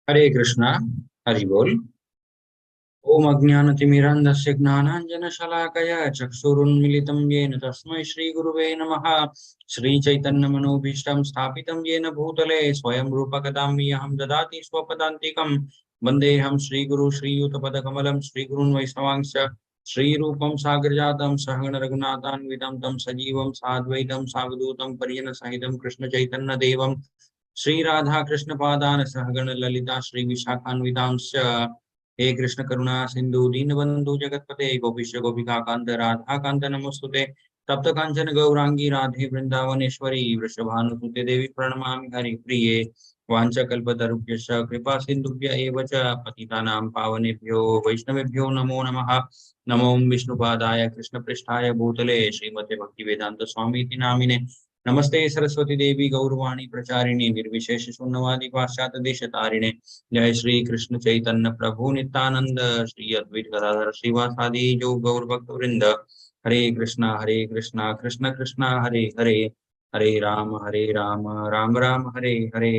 हरे कृष्णा। हरि बोल। ओम अज्ञानतिमिरान्धस्य ज्ञानाञ्जनशलाकया चक्षुरुन्मिलितं येन तस्मै श्रीगुरुवे नमः। श्रीचैतन्यमनोभीष्टं स्थापितं येन भूतले स्वयं रूपकदां मह्यं ददाति स्वपदान्तिकं। वन्देऽहं श्रीगुरु श्रीयुतपदकमलं श्रीगुरुन् वैष्णवांश्च श्रीरूपं साग्रजातं सहगण रघुनाथान्वितं तं सजीवं साद्वैतं सावधूतं परिजनसहितं कृष्णचैतन्यदेवं श्री राधा कृष्ण पादान सहगण ललिता श्री विशाखान्वितांश्च। हे कृष्ण करुणा सिंधु दीनबंधु जगतपते गोपीश गोपिका कांत राधा कांत नमोस्तुते। तप्त कांचन गौरांगी राधे वृंदावनेश्वरी वृषभानुसुते देवी प्रणमामि हरिप्रिये। वाञ्छकल्पतरुभ्यश्च कृपा सिन्धुभ्य एव च पतितानां पावनेभ्यो वैष्णवेभ्यो नमो नमः। नमो विष्णुपादाय कृष्णपृष्ठाय भूतले श्रीमते भक्तिवेदांत स्वामी नामिने। नमस्ते सरस्वती देवी गौरवाणी प्रचारिणे निर्विशेष शून्यवादी पाश्चात्य देश तारिणे। जय श्री कृष्ण चैतन्य प्रभु नित्यानंद श्री अद्वैत गदाधर श्रीवासादि जो गौर भक्त वृंद। हरे कृष्णा कृष्ण कृष्ण हरे हरे, हरे राम राम राम हरे हरे।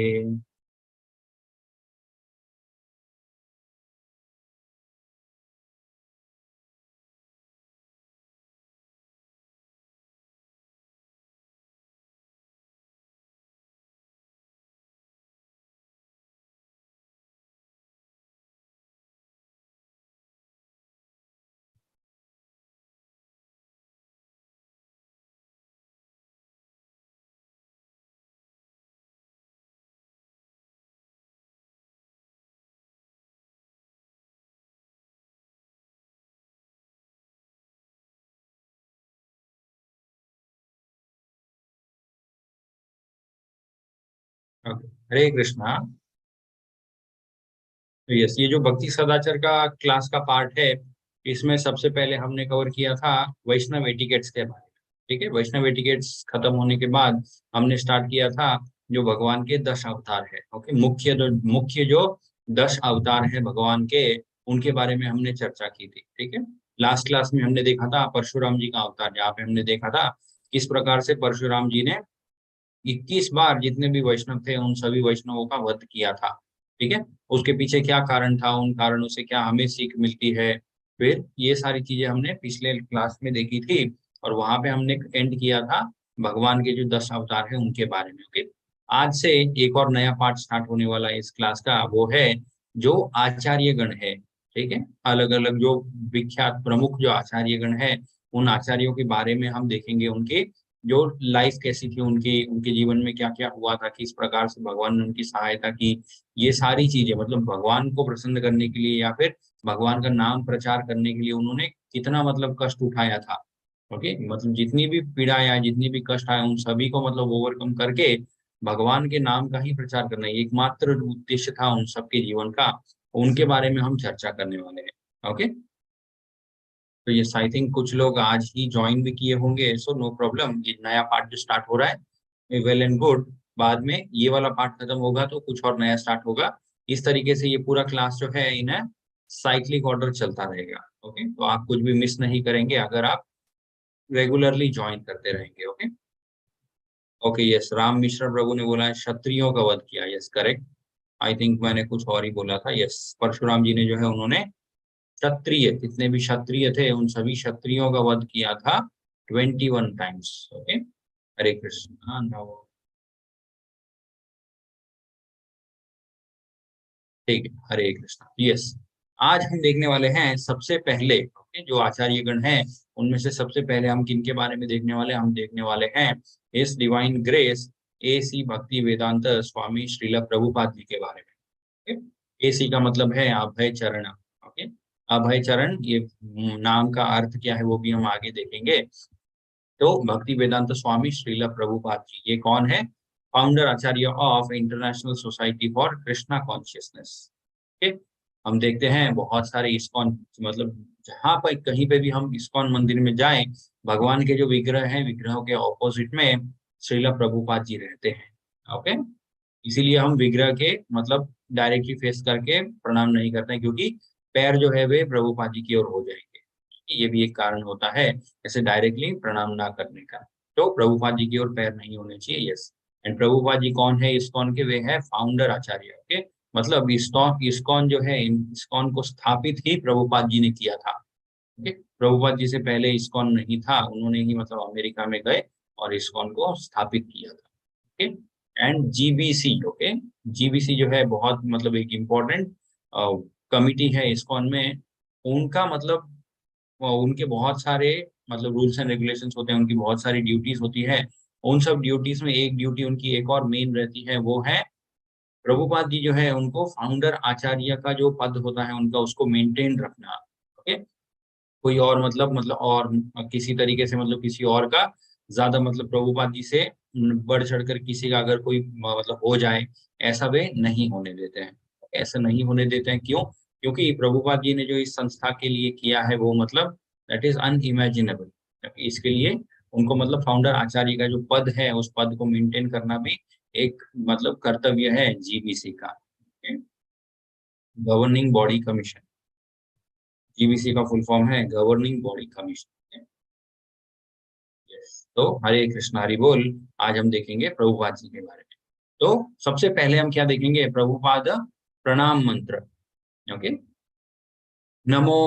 हरे कृष्णा। तो यस, ये जो भक्ति सदाचार का क्लास का पार्ट है, इसमें सबसे पहले हमने कवर किया था वैष्णव एटिकेट्स के बारे में। ठीक है, वैष्णव एटिकेट्स खत्म होने के बाद हमने स्टार्ट किया था जो भगवान के 10 अवतार है। ओके, मुख्य जो 10 अवतार है भगवान के, उनके बारे में हमने चर्चा की थी। ठीक है, लास्ट क्लास में हमने देखा था परशुराम जी का अवतार, जहाँ पे हमने देखा था किस प्रकार से परशुराम जी ने 21 बार जितने भी वैष्णव थे उन सभी वैष्णवों का वध किया था। ठीक है, उसके पीछे क्या कारण था, उन कारणों से क्या हमें सीख मिलती है, फिर ये सारी चीजें हमने पिछले क्लास में देखी थी। और वहां पे हमने एंड किया था भगवान के जो 10 अवतार है उनके बारे में। ओके, आज से एक और नया पार्ट स्टार्ट होने वाला है इस क्लास का, वो है जो आचार्य गण है। ठीक है, अलग अलग जो विख्यात प्रमुख जो आचार्य गण है, उन आचार्यों के बारे में हम देखेंगे। उनकी जो लाइफ कैसी थी, उनकी उनके जीवन में क्या क्या हुआ था, किस प्रकार से भगवान ने उनकी सहायता की, ये सारी चीजें, मतलब भगवान को प्रसन्न करने के लिए या फिर भगवान का नाम प्रचार करने के लिए उन्होंने कितना मतलब कष्ट उठाया था। ओके, मतलब जितनी भी पीड़ा या जितनी भी कष्ट आए उन सभी को मतलब ओवरकम करके भगवान के नाम का ही प्रचार करना, ये एकमात्र उद्देश्य था उन सबके जीवन का। उनके बारे में हम चर्चा करने वाले हैं। ओके, तो ये आई थिंक कुछ लोग आज ही ज्वाइन भी किए होंगे, सो नो प्रॉब्लम। ये नया पार्ट जो स्टार्ट हो रहा है, वेल एंड गुड। बाद में ये वाला पार्ट खत्म होगा तो कुछ और नया स्टार्ट होगा। इस तरीके से ये पूरा क्लास जो है इन्हें साइक्लिक ऑर्डर चलता रहेगा। ओके, तो आप कुछ भी मिस नहीं करेंगे अगर आप रेगुलरली ज्वाइन करते रहेंगे। ओके ओके, यस, राम मिश्र प्रभु ने बोला है क्षत्रियों का वध किया। Yes, correct. आई थिंक मैंने कुछ और ही बोला था। यस, परशुराम जी ने जो है उन्होंने क्षत्रिय, जितने भी क्षत्रिय थे उन सभी क्षत्रियों का वध किया था 21 टाइम्स। ओके, हरे कृष्ण। नव, ठीक है, हरे कृष्ण। यस, आज हम देखने वाले हैं सबसे पहले, ओके, जो आचार्य गण हैं उनमें से सबसे पहले हम किनके बारे में देखने वाले हैं? हम देखने वाले हैं इस डिवाइन ग्रेस एसी भक्ति वेदांत स्वामी श्रील प्रभुपाद जी के बारे में। एसी का मतलब है अभय चरण। ओके, अभय चरण, ये नाम का अर्थ क्या है वो भी हम आगे देखेंगे। तो भक्ति वेदांत स्वामी श्रील प्रभुपाद जी ये कौन है? Founder Acharya of international society for Krishna consciousness. Okay, हम देखते हैं बहुत सारे इस्कॉन, मतलब जहां पर कहीं पे भी हम इस्कॉन मंदिर में जाएं, भगवान के जो विग्रह हैं, विग्रहों के ऑपोजिट में श्रील प्रभुपाद जी रहते हैं। ओके, इसीलिए हम विग्रह के मतलब डायरेक्टली फेस करके प्रणाम नहीं करते हैं, क्योंकि पैर जो है वे प्रभुपाद जी की ओर हो जाएंगे। ये भी एक कारण होता है ऐसे डायरेक्टली प्रणाम ना करने का। तो प्रभुपाद जी की ओर पैर नहीं होने चाहिए। यस, एंड प्रभुपाद जी कौन है इस्कॉन के? वे है फाउंडर आचार्य। ओके, मतलब इस्कॉन जो है, इस्कॉन को स्थापित ही प्रभुपाद जी ने किया था। ओके, प्रभुपाद जी से पहले इस्कॉन नहीं था, उन्होंने ही मतलब अमेरिका में गए और इस्कॉन को स्थापित किया था। Okay, and GBC. Okay, GBC जो है बहुत मतलब एक इम्पोर्टेंट कमिटी है इस्कॉन में। उनका मतलब उनके बहुत सारे मतलब रूल्स एंड रेगुलेशंस होते हैं, उनकी बहुत सारी ड्यूटीज होती है। उन सब ड्यूटीज में एक ड्यूटी उनकी एक और मेन रहती है, वो है प्रभुपाद जी जो है उनको फाउंडर आचार्य का जो पद होता है उनका, उसको मेंटेन रखना। ओके, कोई और मतलब और किसी तरीके से मतलब किसी और का ज्यादा मतलब प्रभुपाद जी से बढ़ चढ़कर किसी का अगर कोई मतलब हो जाए, ऐसा वे नहीं होने देते हैं। ऐसा नहीं होने देते हैं, क्यों? क्योंकि प्रभुपाद जी ने जो इस संस्था के लिए किया है वो मतलब दैट इज अनइमेजिनेबल। इसके लिए उनको मतलब फाउंडर आचार्य का जो पद है उस पद को मेंटेन करना भी एक मतलब कर्तव्य है जीबीसी का। गवर्निंग बॉडी कमीशन, जीबीसी का फुल फॉर्म है गवर्निंग बॉडी कमीशन। तो हरे कृष्ण हरि बोल। आज हम देखेंगे प्रभुपाद जी के बारे में। तो सबसे पहले हम क्या देखेंगे? प्रभुपाद प्रणाम मंत्र। ओके, नमो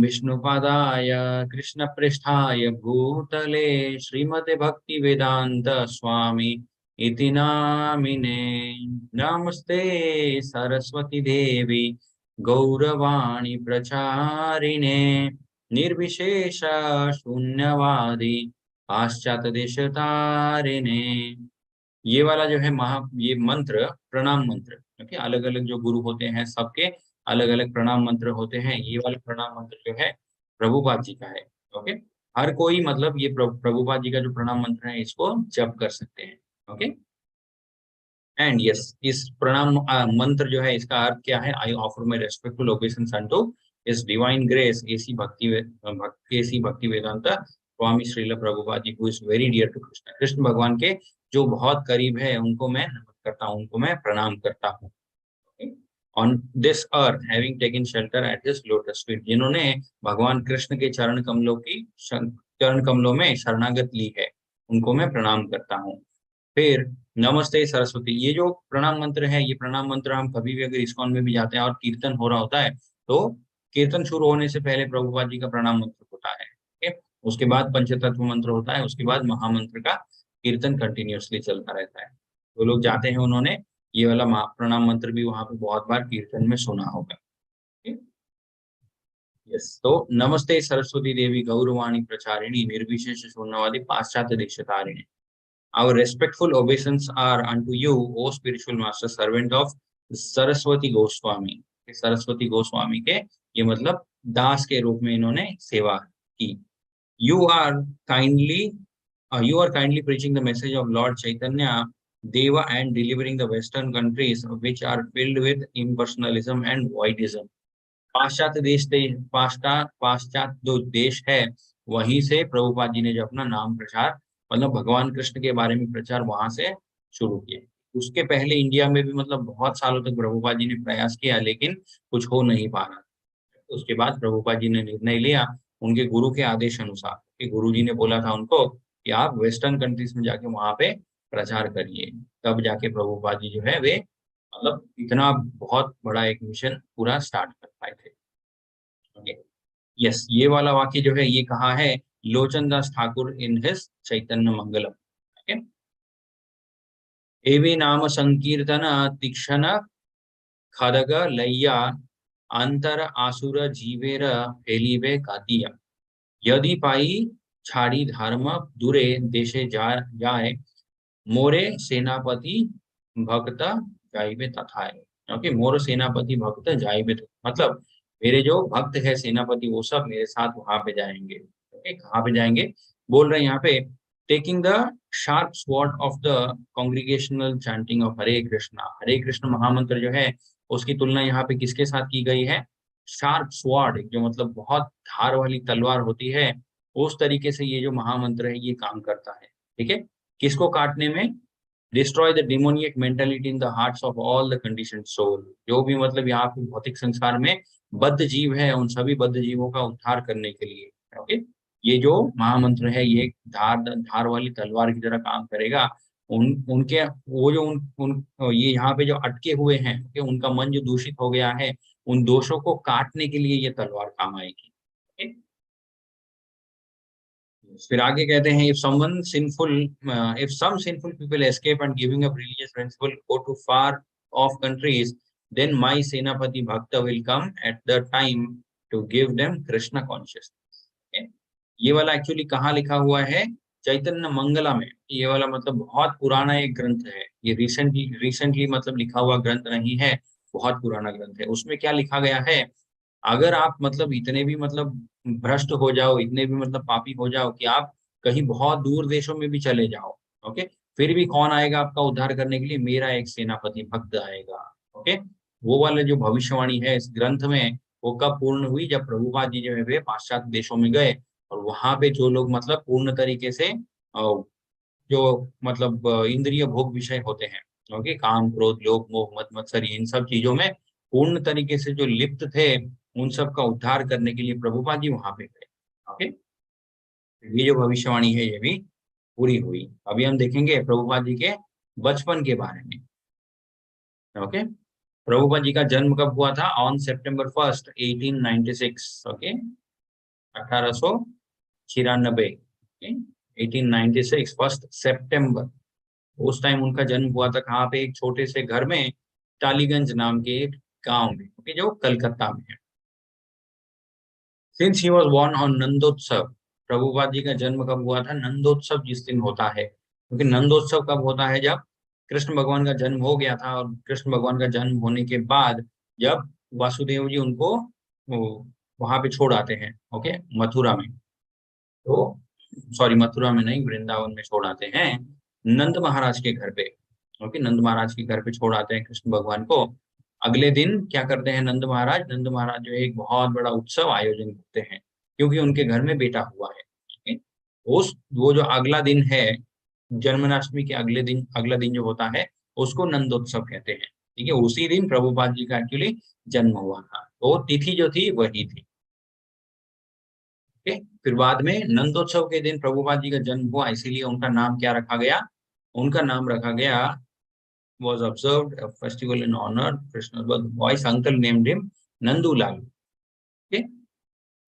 विष्णुपादाय कृष्ण पृष्ठाय भूतले श्रीमते भक्ति वेदांत स्वामी इति नामिने। नमस्ते सरस्वती देवी गौरवाणी प्रचारिणे निर्विशेष शून्यवादी पाश्चात्य देश तारिणे। ये वाला जो है ये मंत्र प्रणाम मंत्र, क्योंकि अलग अलग जो गुरु होते हैं सबके अलग अलग प्रणाम मंत्र होते हैं। ये वाला प्रणाम मंत्र जो है प्रभुपाद जी का है। ओके, हर कोई मतलब ये प्रभुपाद जी का जो प्रणाम मंत्र है इसको जप कर सकते हैं। ओके, एंड यस, इस प्रणाम मंत्र जो है इसका अर्थ क्या है? I offer my respectful obeisances unto his divine grace AC Bhaktivedanta Swami Srila Prabhupada ji, who is very dear to Krishna. Krishna भगवान के जो बहुत करीब है उनको मैं नमन करता हूँ, उनको मैं प्रणाम करता हूँ। On this earth having taken shelter at this lotus feet, जिन्होंने भगवान कृष्ण के चरण कमलों में शरणागत ली है, उनको मैं प्रणाम करता हूँ। फिर नमस्ते सरस्वती, ये जो प्रणाम मंत्र है, ये प्रणाम मंत्र हम कभी भी अगर इस्कॉन में भी जाते हैं और कीर्तन हो रहा होता है तो कीर्तन शुरू होने से पहले प्रभुपाद जी का प्रणाम मंत्र होता है। ठीक है, उसके बाद पंचतत्व मंत्र होता है, उसके बाद महामंत्र का कीर्तन कंटिन्यूअसली चलता रहता है। तो लोग जाते हैं, उन्होंने ये वाला प्रणाम मंत्र भी वहां पे बहुत बार कीर्तन में सुना होगा। यस, तो नमस्ते सरस्वती देवी गौरवाणी प्रचारिणी निर्विशेष शून्यवादी पाश्चात्य देश Tarini. Our respectful obeisance are unto you, O spiritual master, servant of Saraswati Goswami. Saraswati Goswami के ये मतलब दास के रूप में इन्होंने सेवा की। You are kindly, you are kindly preaching the message of Lord Chaitanya Deva and delivering the Western countries which are filled with impersonalism and voidism। पाश्चात्य देश थे, पाश्चात्य जो देश है वहीं से प्रभुपाद जी ने जो अपना नाम प्रचार मतलब भगवान कृष्ण के बारे में प्रचार वहां से शुरू किया। उसके पहले इंडिया में भी मतलब बहुत सालों तक प्रभुपाद जी ने प्रयास किया, लेकिन कुछ हो नहीं पा रहा। उसके बाद प्रभुपाद जी ने निर्णय लिया उनके गुरु के आदेश अनुसार, कि गुरु जी ने बोला था उनको कि आप वेस्टर्न कंट्रीज में जाके वहां पे प्रचार करिए। तब जाके प्रभुपाद जी जो है वे मतलब इतना बहुत बड़ा एक मिशन पूरा स्टार्ट कर पाए थे। यस, ये वाला वाक्य जो है ये कहा है Lochan Das Thakur in his Chaitanya Mangalam. Okay, एवी नाम संकीर्तन तीक्षण खदग लैया अंतर आसुर जीवेर फैलीबे कातिया। यदि पाई छाड़ी धर्म दूरे देशे जाए मोरे सेनापति भक्त जाइबे तथाए। ओके, मोर सेनापति भक्त जाइबे, मतलब मेरे जो भक्त है सेनापति वो सब मेरे साथ वहां पे जाएंगे। ओके, कहाँ पे जाएंगे बोल रहे हैं यहाँ पे? Taking the sharp sword of the congregational chanting of Hare Krishna mahamantra जो है उसकी तुलना यहाँ पे किसके साथ की गई है? शार्प स्वॉर्ड, जो मतलब बहुत धार वाली तलवार होती है, उस तरीके से ये जो महामंत्र है ये काम करता है। ठीक है, किसको काटने में? Destroy the demoniac mentality in the hearts of all the conditioned soul, जो भी मतलब यहाँ पे भौतिक संसार में बद्ध जीव है उन सभी बद्ध जीवों का उद्धार करने के लिए। ओके, ये जो महामंत्र है ये धार धार वाली तलवार की तरह काम करेगा उनके वो जो ये यहाँ पे जो अटके हुए हैं कि उनका मन जो दूषित हो गया है, उन दोषों को काटने के लिए ये तलवार काम आएगी। ओके? फिर आगे कहते हैं if some sinful people escape and giving up religious principle go to far off countries, then my senapati bhakta will come at the time to give them Krishna consciousness. ये वाला एक्चुअली कहाँ लिखा हुआ है? चैतन्य मंगला में। ये वाला मतलब बहुत पुराना एक ग्रंथ है, ये रिसेंटली मतलब लिखा हुआ ग्रंथ नहीं है, बहुत पुराना ग्रंथ है। उसमें क्या लिखा गया है, अगर आप मतलब इतने भी मतलब भ्रष्ट हो जाओ, इतने भी मतलब पापी हो जाओ कि आप कहीं बहुत दूर देशों में भी चले जाओ, ओके, फिर भी कौन आएगा आपका उद्धार करने के लिए? मेरा एक सेनापति भक्त आएगा। ओके, वो वाला जो भविष्यवाणी है इस ग्रंथ में, वो कब पूर्ण हुई? जब प्रभुपाद जी जो है वे पाश्चात्य देशों में गए, और वहां पे जो लोग मतलब पूर्ण तरीके से जो मतलब इंद्रिय भोग विषय होते हैं, ओके, काम क्रोध लोभ मोह मद मत्सर, इन सब चीजों में पूर्ण तरीके से जो लिप्त थे, उन सब का उद्धार करने के लिए प्रभुपाद जी वहां पे गए। ओके, ये जो भविष्यवाणी है ये भी पूरी हुई। अभी हम देखेंगे प्रभुपाद जी के बचपन के बारे में। ओके, प्रभुपाद जी का जन्म कब हुआ था? On September 1st 1896। ओके, 1896, 1896 1 सितंबर। उस टाइम उनका जन्म हुआ था कहाँ पे? एक छोटे से घर में, टालीगंज नाम के एक गांव में, ओके, जो कलकत्ता में है। Since he was born on Nandotsav, Prabhupada ji का जन्म कब हुआ था? नंदोत्सव जिस दिन होता है, क्योंकि नंदोत्सव कब होता है? जब कृष्ण भगवान का जन्म हो गया था, और कृष्ण भगवान का जन्म होने के बाद जब वासुदेव जी उनको वहां पे छोड़ आते हैं, ओके, मथुरा में। तो सॉरी, मथुरा में नहीं, वृंदावन में छोड़ आते हैं, नंद महाराज के घर पे। ओके, नंद महाराज के घर पे छोड़ आते हैं कृष्ण भगवान को। अगले दिन क्या करते हैं नंद महाराज? नंद महाराज जो है एक बहुत बड़ा उत्सव आयोजन करते हैं, क्योंकि उनके घर में बेटा हुआ है। ओके? वो जो अगला दिन है, जन्माष्टमी के अगला दिन जो होता है, उसको नंदोत्सव कहते हैं। ठीक है, उसी दिन प्रभुपाद जी का एक्चुअली जन्म हुआ था, तो तिथि जो थी वही थी। ओके, फिर बाद में नंदोत्सव के दिन प्रभुपाद जी का जन्म हुआ, इसीलिए उनका नाम क्या रखा गया? उनका नाम रखा गया, was observed a festival in honor Krishna's birth. Boy's uncle named him Nandulal. Okay,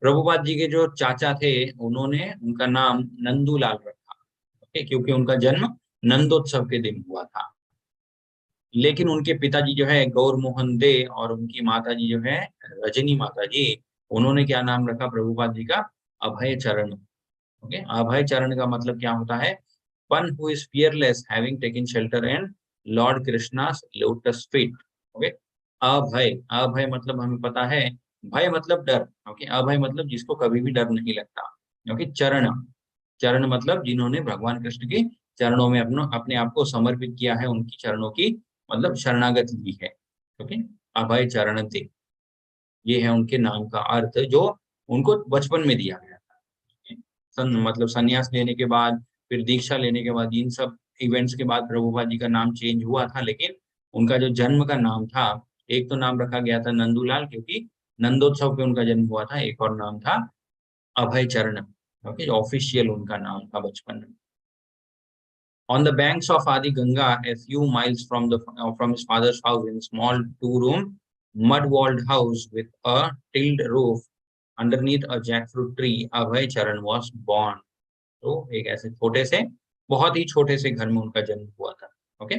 Prabhupada ji के जो चाचा थे, उन्होंने उनका नाम नंदूलाल रखा। ओके, क्योंकि उनका जन्म नंदोत्सव के दिन हुआ था। लेकिन उनके पिताजी जो है गौर मोहन दे, और उनकी माता जी जो है रजनी माता जी, उन्होंने क्या नाम रखा प्रभुपाद जी का? अभय चरण। ओके, अभय चरण का मतलब क्या होता है? One who is fearless having taken shelter in lord Krishna's lotus feet. Okay, Abhay, Abhay मतलब हमें पता है, भय मतलब डर। ओके, अभय मतलब जिसको कभी भी डर नहीं लगता। ओके, चरण, चरण मतलब जिन्होंने भगवान कृष्ण के चरणों में अपने आप को समर्पित किया है, उनकी चरणों की मतलब शरणागत ली है। ओके, अभय चरण थे, ये है उनके नाम का अर्थ, जो उनको बचपन में दिया गया था। मतलब संन्यास लेने के बाद, फिर दीक्षा लेने के बाद, इन सब इवेंट्स के बाद प्रभुपाद जी का नाम चेंज हुआ था, लेकिन उनका जो जन्म का नाम था, एक तो नाम रखा गया था नंदूलाल, क्योंकि नंदोत्सव पे उनका जन्म हुआ था, एक और नाम था अभय चरण। ओके, ऑफिशियल उनका नाम था बचपन में। On the banks of Adi Ganga, a few miles from his father's house, in a small two-room mud-walled house with a tiled roof underneath a jackfruit tree, Abhay Charan was born. तो एक ऐसे छोटे से, बहुत ही छोटे से घर में उनका जन्म हुआ था। ओके,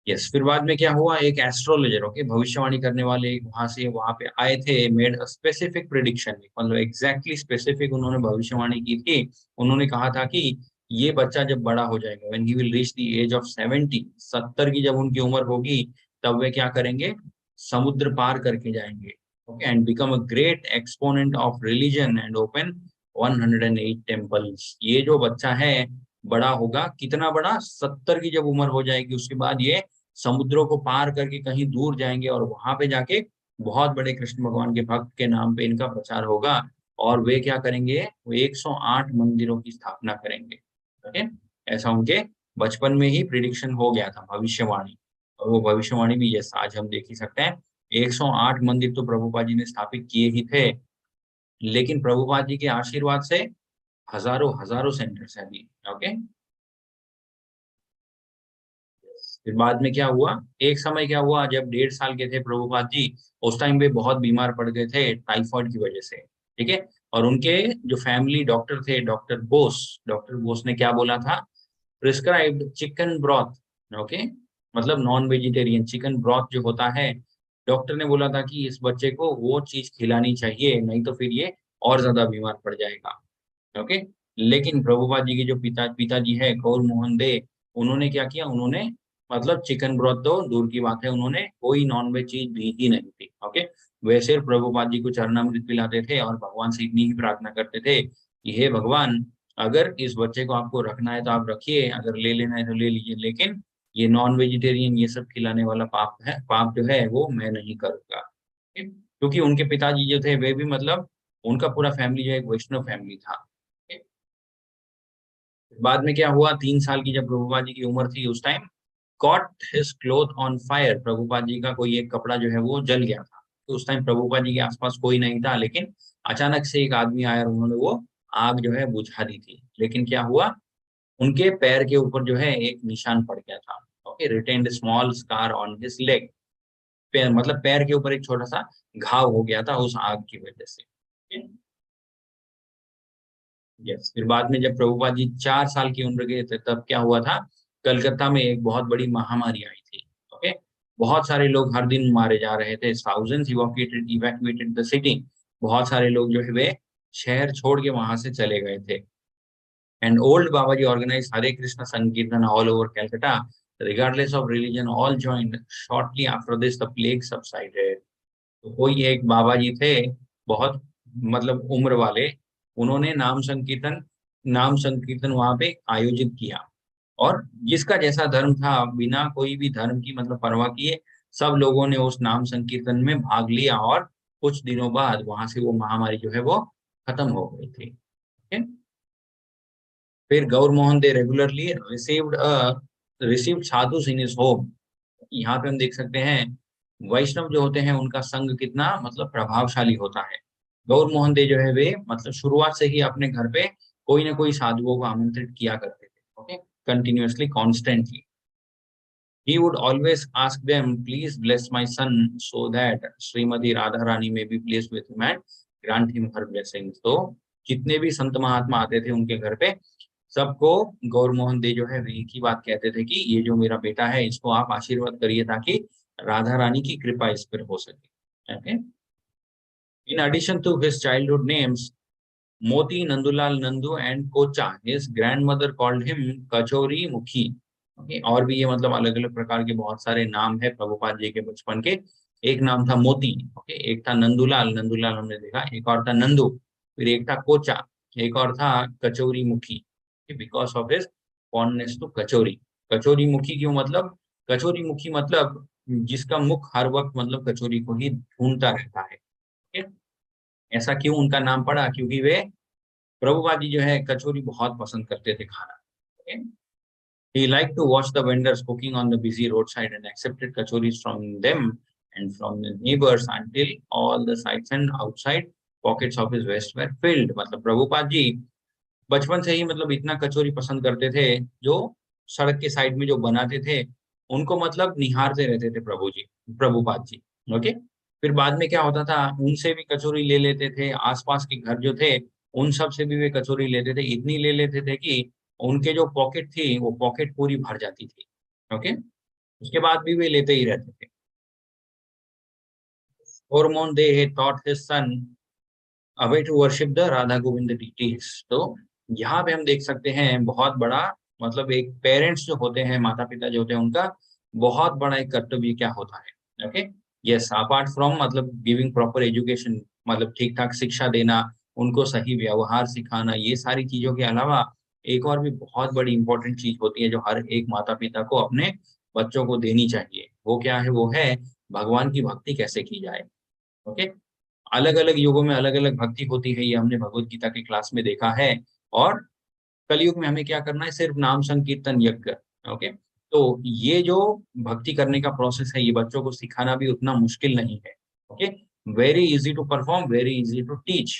यस, फिर बाद में क्या हुआ? एक एस्ट्रोलॉजर, ओके, भविष्यवाणी करने वाले वहां से वहां पे आए थे, मेड अ स्पेसिफिक प्रिडिक्शन, मतलब एग्जैक्टली स्पेसिफिक उन्होंने भविष्यवाणी की थी। उन्होंने कहा था कि ये बच्चा जब बड़ा हो जाएगा, when he will reach the age of 70, 70 की जब उनकी उम्र होगी, तब वे क्या करेंगे? समुद्र पार करके जाएंगे, okay, and become a great exponent of religion and open 108 temples. ये जो बच्चा है बड़ा होगा, कितना बड़ा? 70 की जब उम्र हो जाएगी, उसके बाद ये समुद्रों को पार करके कहीं दूर जाएंगे, और वहां पे जाके बहुत बड़े कृष्ण भगवान के भक्त के नाम पे इनका प्रचार होगा, और वे क्या करेंगे? वो 108 मंदिरों की स्थापना करेंगे। ओके, ऐसा उनके बचपन में ही प्रिडिक्शन हो गया था, भविष्यवाणी। और वो भविष्यवाणी भी यस आज हम देख ही सकते हैं। 108 मंदिर तो प्रभुपाद जी ने स्थापित किए ही थे, लेकिन प्रभुपाद जी के आशीर्वाद से हजारों हजारों सेंटर्स है अभी। ओके, फिर बाद में क्या हुआ, एक समय क्या हुआ जब 1.5 साल के थे प्रभुपाद जी, उस टाइम पे बहुत बीमार पड़ गए थे टाइफाइड की वजह से, ठीक है। और उनके जो फैमिली डॉक्टर थे, डॉक्टर बोस ने क्या बोला था, प्रिस्क्राइब्ड चिकन ब्रॉथ, ओके, मतलब नॉन वेजिटेरियन चिकन ब्रॉथ जो होता है, डॉक्टर ने बोला था कि इस बच्चे को वो चीज खिलानी चाहिए, नहीं तो फिर ये और ज्यादा बीमार पड़ जाएगा, ओके। लेकिन प्रभुपाद जी के जो पिताजी है गौर मोहन दे, उन्होंने क्या किया, उन्होंने मतलब चिकन ब्रॉथ तो दूर की बात है, उन्होंने कोई नॉनवेज चीज दी ही नहीं थी, ओके। वे सिर्फ प्रभुपाद जी को चरणामृत पिलाते थे और भगवान से इतनी ही प्रार्थना करते थे कि हे भगवान, अगर इस बच्चे को आपको रखना है तो आप रखिए, अगर ले लेना है तो ले लीजिए, लेकिन ये नॉन वेजिटेरियन ये सब खिलाने वाला पाप जो है वो मैं नहीं करूंगा, ठीक? क्योंकि उनके पिताजी जो थे वे भी मतलब उनका पूरा फैमिली जो है एक वैष्णव फैमिली था, ठीक? बाद में क्या हुआ, 3 साल की जब प्रभुपाद जी की उम्र थी उस time caught his cloth on fire, Prabhupada ji का कोई एक कपड़ा जो है वो जल गया था। तो उस टाइम प्रभुपाद जी के आसपास कोई नहीं था, लेकिन अचानक से एक आदमी आया और उन्होंने वो आग जो है बुझा दी थी। लेकिन क्या हुआ, उनके पैर के ऊपर जो है एक निशान पड़ गया था, okay, retained small scar on his leg, पैर मतलब पैर के ऊपर एक छोटा सा घाव हो गया था उस आग की वजह से, यस। फिर बाद में जब प्रभुपाद जी 4 साल की उम्र के थे तब क्या हुआ था, कलकत्ता में एक बहुत बड़ी महामारी आई थी, ओके। बहुत सारे लोग हर दिन मारे जा रहे थे, थाउजेंड्स इवैक्यूएटेड द सिटी, बहुत सारे लोग जो है वे शहर छोड़ के वहां से चले गए थे। And old baba ji organise Hare Krishna sankirtan all over Calcutta, regardless of religion all joined shortly after this the plague subsided। तो कोई एक बाबा जी थे, बहुत मतलब उम्र वाले, उन्होंने नाम संकीर्तन वहां पे आयोजित किया, और जिसका जैसा धर्म था बिना कोई भी धर्म की मतलब परवाह किए सब लोगों ने उस नाम संकीर्तन में भाग लिया, और कुछ दिनों बाद वहां से वो महामारी जो है वो खत्म हो गई थी, ठीक है। फिर Gour Mohan they regularly received sadhu in his home. यहाँ पे हम देख सकते हैं वैष्णव जो होते हैं उनका संग कितना मतलब प्रभावशाली होता है। गौर मोहन दे जो है वे मतलब शुरुआत से ही अपने घर पे कोई ना कोई साधुओं को आमंत्रित किया करते थे, okay, continuously constantly. He would always ask them, please bless my son so that Srimati Radharani may be pleased with him and grant him her blessings। तो जितने भी संत महात्मा आते थे उनके घर पे, सबको गौर मोहन दे जो है वे एक ही बात कहते थे कि ये जो मेरा बेटा है इसको आप आशीर्वाद करिए ताकि राधा रानी की कृपा इस पर हो सके, okay. In addition to his childhood names Moti, Nandulal, Nandu and Kocha, his grandmother called him Kachori Mukhi, okay? और भी ये मतलब अलग अलग प्रकार के बहुत सारे नाम है प्रभुपाद जी के बचपन के। एक नाम था मोती, ओके, एक था नंदूलाल, नंदूलाल हमने देखा, एक और था नंदू, फिर एक था कोचा, एक और था Kachori Mukhi, because of his fondness to kachori. Kachori Mukhi क्यों, मतलब कचौरी मुखी मतलब जिसका मुख हर वक्त मतलब कचौरी को ही ढूंढता रहता है, okay? ऐसा क्यों उनका नाम पड़ा, क्योंकि वे प्रभुपाद जी जो है कचौरी बहुत पसंद करते थे खाना, okay? He liked to watch the vendors cooking on the busy roadside and accepted kachoris from them and from the neighbors until all the sides and outside pockets of his vest were filled। मतलब प्रभुपाद जी बचपन से ही मतलब इतना कचौरी पसंद करते थे, जो सड़क के साइड में जो बनाते थे उनको मतलब निहारते रहते थे प्रभुपाद जी, ओके। फिर बाद में क्या होता था, उनसे भी कचौरी ले लेते थे, आसपास के घर जो थे उन सब से भी वे कचौरी लेते थे, इतनी ले लेते थे कि उनके जो पॉकेट थी वो पॉकेट पूरी भर जाती थी, ओके। उसके बाद भी वे लेते ही रहते थे। Hormone they had taught his son a way to worship the Radha Govind deities। तो यहाँ पे हम देख सकते हैं बहुत बड़ा मतलब एक पेरेंट्स जो होते हैं, माता पिता जो होते हैं, उनका बहुत बड़ा एक कर्तव्य क्या होता है, ओके। यस, अपार्ट फ्रॉम मतलब गिविंग प्रॉपर एजुकेशन, मतलब ठीक ठाक शिक्षा देना, उनको सही व्यवहार सिखाना, ये सारी चीजों के अलावा एक और भी बहुत बड़ी इंपॉर्टेंट चीज होती है जो हर एक माता पिता को अपने बच्चों को देनी चाहिए। वो क्या है, वो है भगवान की भक्ति कैसे की जाए, ओके। अलग अलग युगों में अलग अलग भक्ति होती है, ये हमने भगवत गीता की क्लास में देखा है। और कलयुग में हमें क्या करना है, सिर्फ नाम संकीर्तन यज्ञ, ओके। तो ये जो भक्ति करने का प्रोसेस है ये बच्चों को सिखाना भी उतना मुश्किल नहीं है, okay. Very easy to perform, very easy to teach,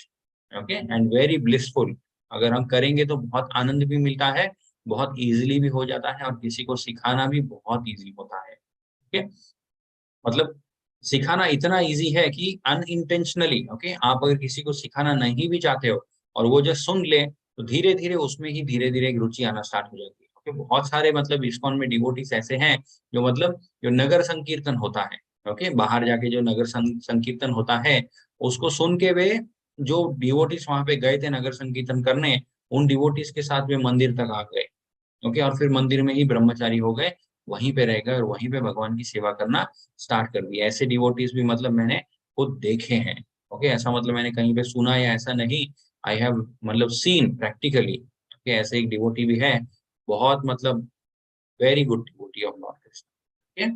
okay, and very blissful. अगर हम करेंगे तो बहुत आनंद भी मिलता है बहुत इजीली भी हो जाता है और किसी को सिखाना भी बहुत इजी होता है। ठीक है, मतलब सिखाना इतना इजी है कि अनइंटेंशनली, ओके, आप अगर किसी को सिखाना नहीं भी चाहते हो और वो जस्ट सुन ले, तो धीरे धीरे उसमें ही धीरे धीरे एक रुचि आना स्टार्ट हो जाती है। ओके, बहुत सारे मतलब इस्कॉन में डिवोटीज ऐसे हैं जो मतलब जो नगर संकीर्तन होता है, ओके, बाहर जाके जो नगर संकीर्तन होता है, उसको सुन के वे जो डिवोटीज वहां पे गए थे नगर संकीर्तन करने, उन डिवोटीज के साथ वे मंदिर तक आ गए। ओके, और फिर मंदिर में ही ब्रह्मचारी हो गए, वहीं पे रह गए और वहीं पे भगवान की सेवा करना स्टार्ट कर दिया। ऐसे डिवोटीज भी मतलब मैंने खुद देखे हैं। ओके, ऐसा मतलब मैंने कहीं पे सुना या ऐसा नहीं, आई हैव मतलब सीन प्रैक्टिकली। ओके, ऐसे एक डिवोटी भी है, बहुत मतलब very good devotee of Lord Krishna. ठीक है,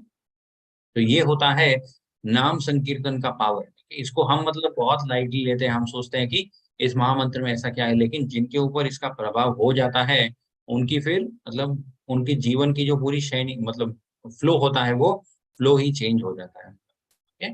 तो ये होता है नाम संकीर्तन का पावर। इसको हम मतलब बहुत लाइटली लेते हैं, हम सोचते हैं कि इस महामंत्र में ऐसा क्या है, लेकिन जिनके ऊपर इसका प्रभाव हो जाता है, उनकी फिर मतलब उनकी जीवन की जो पूरी शैली मतलब फ्लो होता है, वो फ्लो ही चेंज हो जाता है। Okay?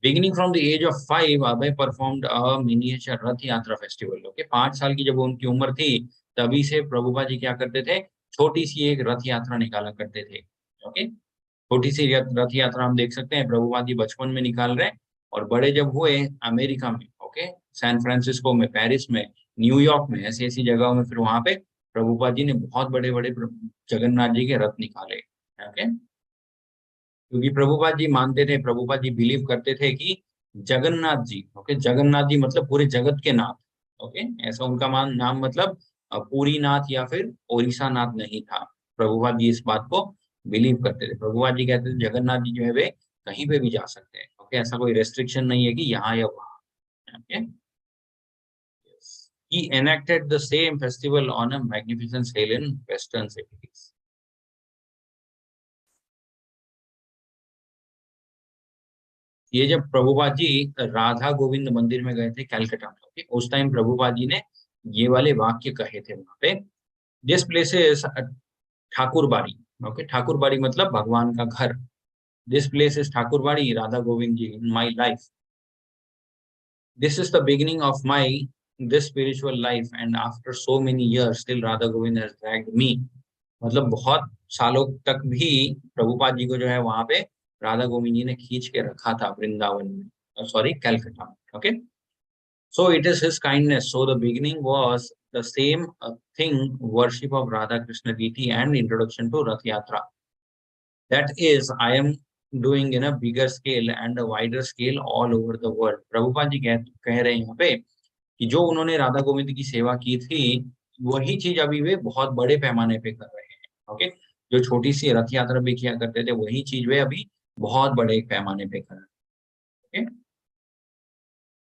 Beginning from the age of 5, Abhay performed a miniature रथ यात्रा फेस्टिवल। ओके, 5 साल की जब उनकी उम्र थी, तभी से प्रभुपा जी क्या करते थे, छोटी सी एक रथ यात्रा निकाला करते थे। ओके, छोटी सी रथ यात्रा हम देख सकते हैं प्रभुपाद जी बचपन में निकाल रहे हैं, और बड़े जब हुए अमेरिका में, ओके, सैन फ्रांसिस्को में, पेरिस में, न्यूयॉर्क में, ऐसी ऐसी जगहों में, फिर वहां पे प्रभुपाद जी ने बहुत बड़े बड़े जगन्नाथ जी के रथ निकाले। ओके, क्योंकि प्रभुपाद जी मानते थे, प्रभुपाद जी बिलीव करते थे कि जगन्नाथ जी, ओके, जगन्नाथ जी मतलब पूरे जगत के नाथ। ओके, ऐसा उनका नाम मतलब पूरी नाथ या फिर ओडिशा नाथ नहीं था। प्रभुपाद जी इस बात को बिलीव करते थे। प्रभुपाद जी कहते थे जगन्नाथ जी जो है वे कहीं पे भी जा सकते हैं। ओके, ऐसा कोई रेस्ट्रिक्शन नहीं है कि यहाँ या वहाँ। Okay, he enacted the same festival on a magnificent scale in western cities। ये जब प्रभुपाद जी राधा गोविंद मंदिर में गए थे कलकत्ता में, okay? उस टाइम प्रभुपाद जी ने ये वाले वाक्य कहे थे वहां पे। This place is Thakurbari. Okay, Thakurbari मतलब भगवान का घर। This place is Thakurbari Radha Govind ji in my life. This is the beginning of my this spiritual life and after so many years still Radha Govind has dragged me. मतलब बहुत सालों तक भी प्रभुपाद जी को जो है वहां पे राधा गोविंद जी ने खींच के रखा था वृंदावन में, सॉरी कलकत्ता में। Okay, so it is his kindness, so the beginning was the same thing, worship of Radha Krishna deity and introduction to Rath Yatra, that is I am doing in a bigger scale and a wider scale all over the world। Prabhupada ji कह रहे हैं यहाँ पे कि जो उन्होंने राधा गोविंद की सेवा की थी, वही चीज अभी वे बहुत बड़े पैमाने पे कर रहे हैं। ओके, जो छोटी सी रथ यात्रा भी किया करते थे, वही चीज वे अभी बहुत बड़े पैमाने पे कर रहे हैं। Okay?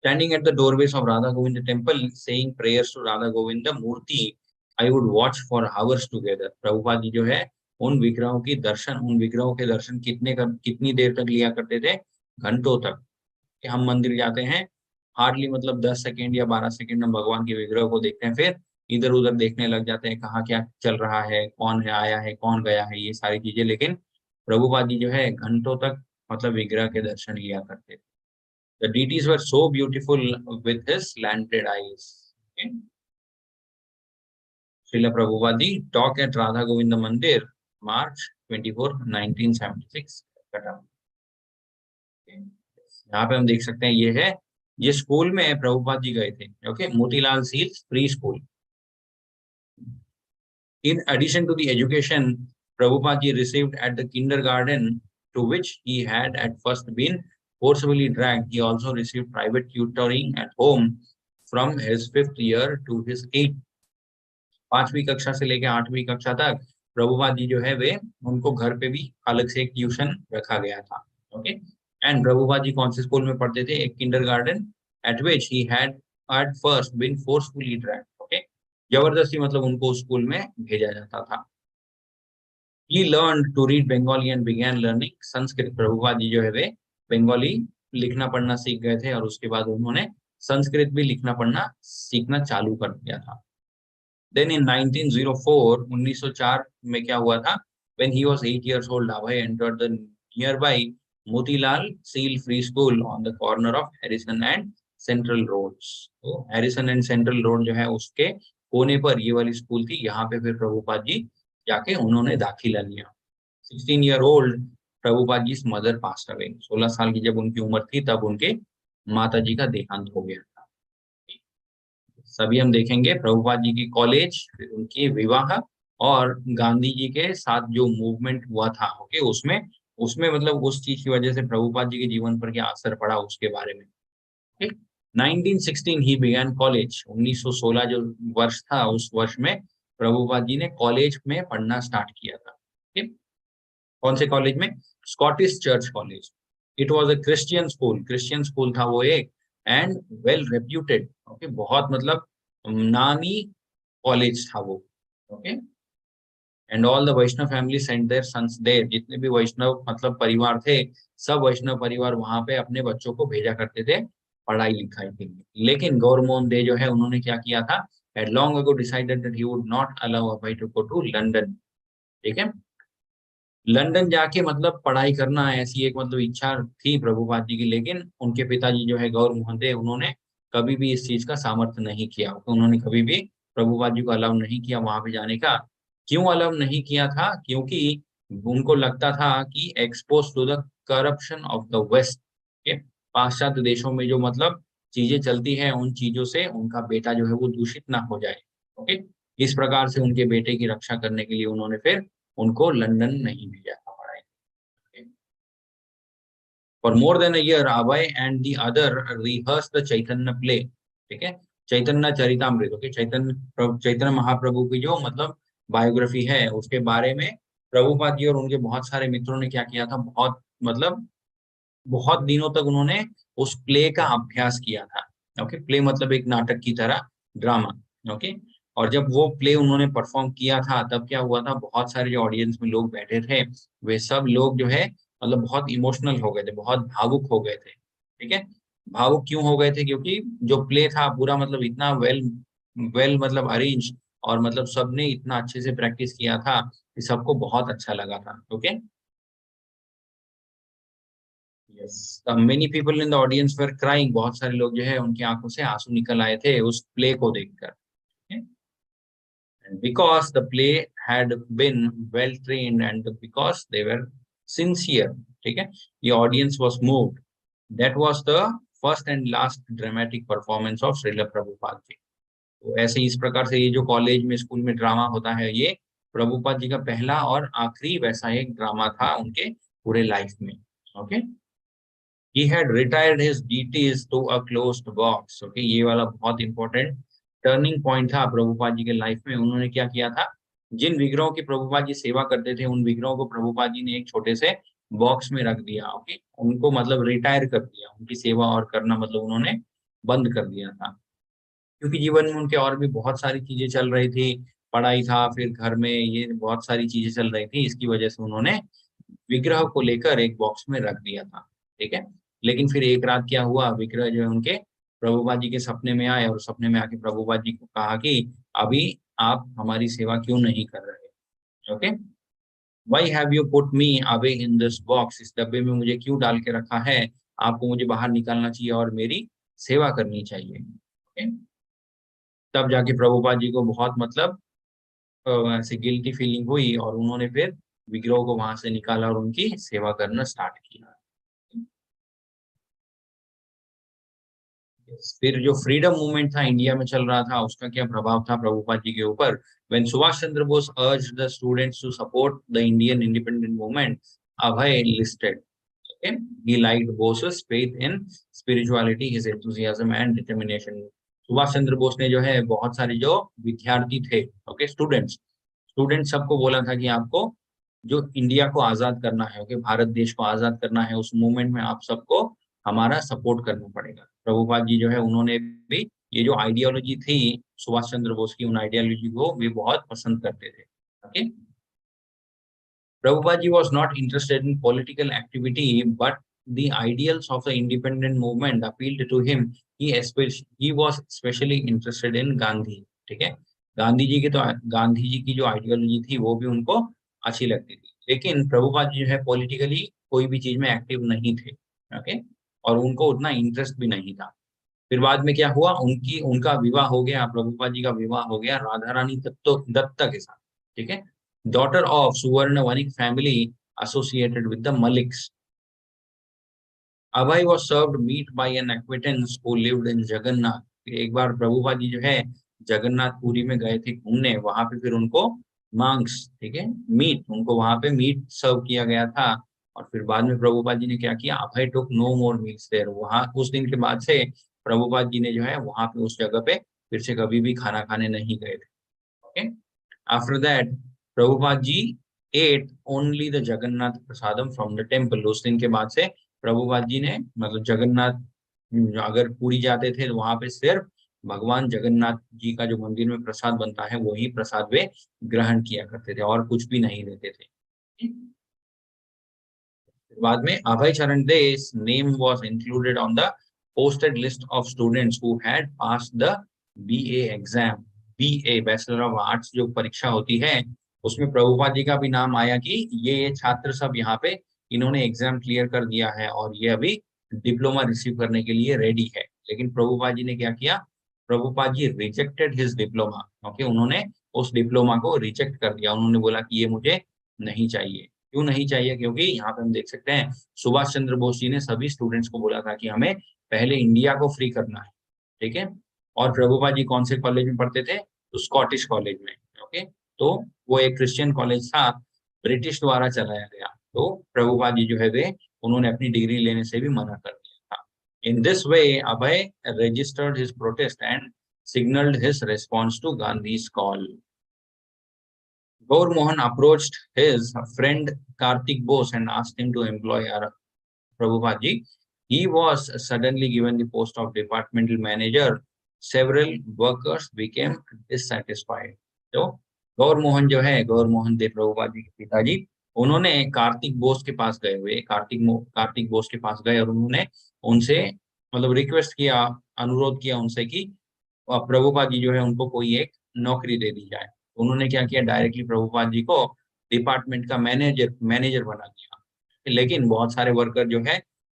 Standing at the doorways of Radha Govinda temple, saying prayers to Radha Govinda Murti, I would watch for hours together। Prabhupada ji जो है उन विग्रहों के दर्शन कितनी देर तक लिया करते थे, घंटों तक। कि हम मंदिर जाते हैं, हार्डली मतलब 10 सेकेंड या 12 सेकेंड हम भगवान के विग्रह को देखते हैं, फिर इधर उधर देखने लग जाते हैं, कहाँ क्या चल रहा है, कौन है आया है, कौन गया है, ये सारी चीजें। लेकिन प्रभुपाद जी जो है घंटों तक मतलब विग्रह के दर्शन लिया करते थे। The deities were so beautiful with his slanted eyes। Okay? Srila Prabhupada talk at Radha Govinda Mandir, March 24, 1976। Okay? यहाँ पे हम देख सकते हैं ये है, ये स्कूल में प्रभुपाद जी गए थे। Okay, Motilal Seal's pre school. In addition to the education Prabhupada ji received at the kindergarten, to which he had at first been forcibly dragged, he also received private tutoring at home from his 5th year to his 8th। 5वीं कक्षा से लेकर 8वीं कक्षा तक प्रभुपाद जी जो है वे उनको घर पे भी अलग से एक ट्यूशन रखा गया था। ओके, एंड प्रभुपाद जी कौन से स्कूल में पढ़ते थे, एक kindergarten at which he had at first been forcefully dragged. Okay, जबरदस्ती मतलब उनको स्कूल में भेजा जाता था। He learned to read Bengali and began learning Sanskrit. Prabhupada ji जो है वे बंगाली लिखना पढ़ना सीख गए थे, और उसके बाद उन्होंने संस्कृत भी लिखना पढ़ना सीखना चालू कर दिया था। Then in 1904, 1904 में क्या हुआ था, when he was 8 years old, Abhay entered the nearby Motilal Seal Free School on the corner of Harrison and Central Roads। तो Harrison and Central Road जो है उसके कोने पर ये वाली स्कूल थी, यहाँ पे फिर प्रभुपाद जी जाके उन्होंने दाखिला लिया। 16 year old Prabhupada ji mother pass away. 16 साल की जब उनकी उम्र थी तब उनके माता जी का देहांत हो गया था। सभी हम देखेंगे प्रभुपाद जी की कॉलेज, फिर उनकी विवाह और गांधी जी के साथ जो मूवमेंट हुआ था, ओके, उसमें उसमें मतलब उस चीज की वजह से प्रभुपाद जी के जीवन पर क्या असर पड़ा उसके बारे में। ठीक। 1916 ही बिगैन कॉलेज। 1916 जो वर्ष था उस वर्ष में प्रभुपाद जी ने कॉलेज में पढ़ना स्टार्ट किया था। ठीक। कौन से कॉलेज में? Scottish church college. It was a Christian school था वो एक, एंड वेल रेप्यूटेड, ओके, बहुत मतलब नामी कॉलेज था वो, okay. And all the Vaishnava family sent their sons there. जितने भी वैष्णव मतलब परिवार थे, सब वैष्णव परिवार वहां पे अपने बच्चों को भेजा करते थे पढ़ाई लिखाई के लिए। लेकिन गौरमोहन दे जो है उन्होंने क्या किया था, had long ago decided that he would not allow Abhay to go to London। ठीक है, लंदन जाके मतलब पढ़ाई करना, ऐसी एक मतलब इच्छा थी प्रभुपाद जी की, लेकिन उनके पिताजी जो है गौर मोहन दे, उन्होंने कभी भी इस चीज का सामर्थ्य नहीं किया। तो उन्होंने कभी भी प्रभुपाद जी को अलाउ नहीं किया वहां पे जाने का। क्यों अलाउ नहीं किया था? क्योंकि उनको लगता था कि expose to the corruption of the west के, पाश्चात्य देशों में जो मतलब चीजें चलती है उन चीजों से उनका बेटा जो है वो दूषित ना हो जाए। ओके, इस प्रकार से उनके बेटे की रक्षा करने के लिए उन्होंने फिर उनको लंदन नहीं भेजा था पढ़ाई। For more than a year Abhay and the other rehearse the Chaitanya play. ठीक है, चैतन्य चरितामृत, ओके, चैतन्य महाप्रभु की जो मतलब बायोग्राफी है उसके बारे में प्रभुपाद जी और उनके बहुत सारे मित्रों ने क्या किया था, बहुत मतलब बहुत दिनों तक उन्होंने उस प्ले का अभ्यास किया था। ओके, प्ले मतलब एक नाटक की तरह, ड्रामा। ओके, और जब वो प्ले उन्होंने परफॉर्म किया था तब क्या हुआ था, बहुत सारे जो ऑडियंस में लोग बैठे थे वे सब लोग जो है मतलब बहुत इमोशनल हो गए थे, बहुत भावुक हो गए थे। ठीक है, भावुक क्यों हो गए थे? क्योंकि जो प्ले था पूरा मतलब इतना वेल वेल मतलब अरेंज, और मतलब सबने इतना अच्छे से प्रैक्टिस किया था कि सबको बहुत अच्छा लगा था। Okay, yes, many people in the audience were crying. बहुत सारे लोग जो है उनकी आंखों से आंसू निकल आए थे उस प्ले को देखकर। And because the play had been well trained and because they were sincere, ठीक है, the audience was moved. That was the first and last dramatic performance of Srila Prabhupada ji। तो ऐसे इस प्रकार से ये जो कॉलेज में स्कूल में ड्रामा होता है ये प्रभुपाद जी का पहला और आखिरी वैसा एक ड्रामा था उनके पूरे लाइफ में। Okay, he had retired his duties to a closed box। Okay, ये वाला बहुत इंपॉर्टेंट टर्निंग पॉइंट था प्रभुपाद जी के लाइफ में। उन्होंने क्या किया था, जिन विग्रहों की प्रभुपाद जी सेवा करते थे उन विग्रहों को प्रभुपाद जी ने एक छोटे से बॉक्स में रख दिया। ओके, उनको मतलब रिटायर कर दिया, उनकी सेवा और करना मतलब उन्होंने बंद कर दिया था। क्योंकि जीवन में उनके और भी बहुत सारी चीजें चल रही थी, पढ़ाई था, फिर घर में ये बहुत सारी चीजें चल रही थी, इसकी वजह से उन्होंने विग्रह को लेकर एक बॉक्स में रख दिया था। ठीक है, लेकिन फिर एक रात क्या हुआ, विग्रह जो है उनके प्रभुपाद जी के सपने में आए और सपने में आके प्रभुपाद जी को कहा कि अभी आप हमारी सेवा क्यों नहीं कर रहे? Okay, why have you put me away in this box? इस डब्बे में मुझे क्यों डाल के रखा है? आपको मुझे बाहर निकालना चाहिए और मेरी सेवा करनी चाहिए। ओके, तब जाके प्रभुपाद जी को बहुत मतलब ऐसे गिल्टी फीलिंग हुई और उन्होंने फिर विग्रह को वहां से निकाला और उनकी सेवा करना स्टार्ट किया। फिर जो फ्रीडम मूवमेंट था इंडिया में चल रहा था उसका क्या प्रभाव था प्रभुपाद जी के ऊपर? When Subhash Chandra Bose urged the students to support the Indian independent movement, Abhay enlisted। Okay? He liked Bose's faith in spirituality, his enthusiasm and determination। Subhash Chandra Bose ने जो है बहुत सारे जो विद्यार्थी थे, ओके, स्टूडेंट सबको बोला था कि आपको जो इंडिया को आजाद करना है, ओके, भारत देश को आजाद करना है, उस मूवमेंट में आप सबको हमारा सपोर्ट करना पड़ेगा। प्रभुपाद जी जो है उन्होंने भी ये जो आइडियोलॉजी थी सुभाष चंद्र बोस की, उन आइडियोलॉजी को भी बहुत पसंद करते थे। Okay, Prabhupada ji was not interested in political activity, but the ideals of the independent movement appealed to him। He was especially interested in Gandhi। ठीक है, गांधी जी की जो आइडियोलॉजी थी वो भी उनको अच्छी लगती थी, लेकिन प्रभुपाद जी जो है पॉलिटिकली कोई भी चीज में एक्टिव नहीं थे। ओके, और उनको उतना इंटरेस्ट भी नहीं था। फिर बाद में क्या हुआ, उनका विवाह हो गया, प्रभुपाद जी का विवाह हो गया राधा रानी दत्ता के साथ, ठीक है, daughter of Suvarna Vanik family associated with the Mallicks. Abhay was served meat by an acquaintance who lived in Jagannath. एक बार प्रभुपाद जी जो है जगन्नाथपुरी में गए थे घूमने, वहां पे फिर उनको मांस, ठीक है, मीट, उनको वहां पे मीट सर्व किया गया था। और फिर बाद में प्रभुपाद जी ने क्या किया, Abhay took no more meals there. वहां उस दिन के बाद से प्रभुपाद जी ने जो है वहां पे उस जगह पे फिर से कभी भी खाना खाने नहीं गए थे। Okay, after that Prabhupada ji ate only the Jagannath prasadam from the temple. उस दिन के बाद से प्रभुपाद जी ने मतलब जगन्नाथ अगर पुरी जाते थे तो वहां पे सिर्फ भगवान जगन्नाथ जी का जो मंदिर में प्रसाद बनता है वही प्रसाद वे ग्रहण किया करते थे और कुछ भी नहीं लेते थे। बाद में अभय चरण दे's name was included on the posted list of students who had passed the BA exam। BA bachelor of arts जो परीक्षा होती है उसमें प्रभुपाद जी का भी नाम आया कि ये छात्र सब यहाँ पे इन्होंने एग्जाम क्लियर कर दिया है और ये अभी डिप्लोमा रिसीव करने के लिए रेडी है। लेकिन प्रभुपाद जी ने क्या किया, Prabhupada ji rejected his diploma. Okay, उन्होंने उस डिप्लोमा को रिजेक्ट कर दिया, उन्होंने बोला कि ये मुझे नहीं चाहिए। क्यों नहीं चाहिए, क्योंकि यहाँ पे हम देख सकते हैं सुभाष चंद्र बोस जी ने सभी स्टूडेंट्स को बोला था कि हमें पहले इंडिया को फ्री करना है, ठीक है। और प्रभुपाद जी कौन से कॉलेज में पढ़ते थे, तो स्कॉटिश कॉलेज में। ओके, तो वो एक क्रिश्चियन कॉलेज था, ब्रिटिश द्वारा चलाया गया। तो प्रभुपाद जी जो है वे उन्होंने अपनी डिग्री लेने से भी मना कर दिया था। In this way Abhay registered his protest and signaled his response to Gandhi's call। Gaur Mohan approached his friend Kartik Bose and asked him to employ Prabhupada ji. He was suddenly given the post of departmental manager। Several workers became dissatisfied। तो गौर मोहन जो है, गौर मोहन देव प्रभुपाद जी के पिताजी, उन्होंने कार्तिक बोस के पास गए हुए, कार्तिक बोस के पास गए और उन्होंने उनसे मतलब रिक्वेस्ट किया, अनुरोध किया उनसे कि प्रभुपाद जी जो है उनको कोई एक नौकरी दे दी जाए। उन्होंने क्या किया, डायरेक्टली प्रभुपाद जी को डिपार्टमेंट का मैनेजर बना दिया। लेकिन बहुत सारे वर्कर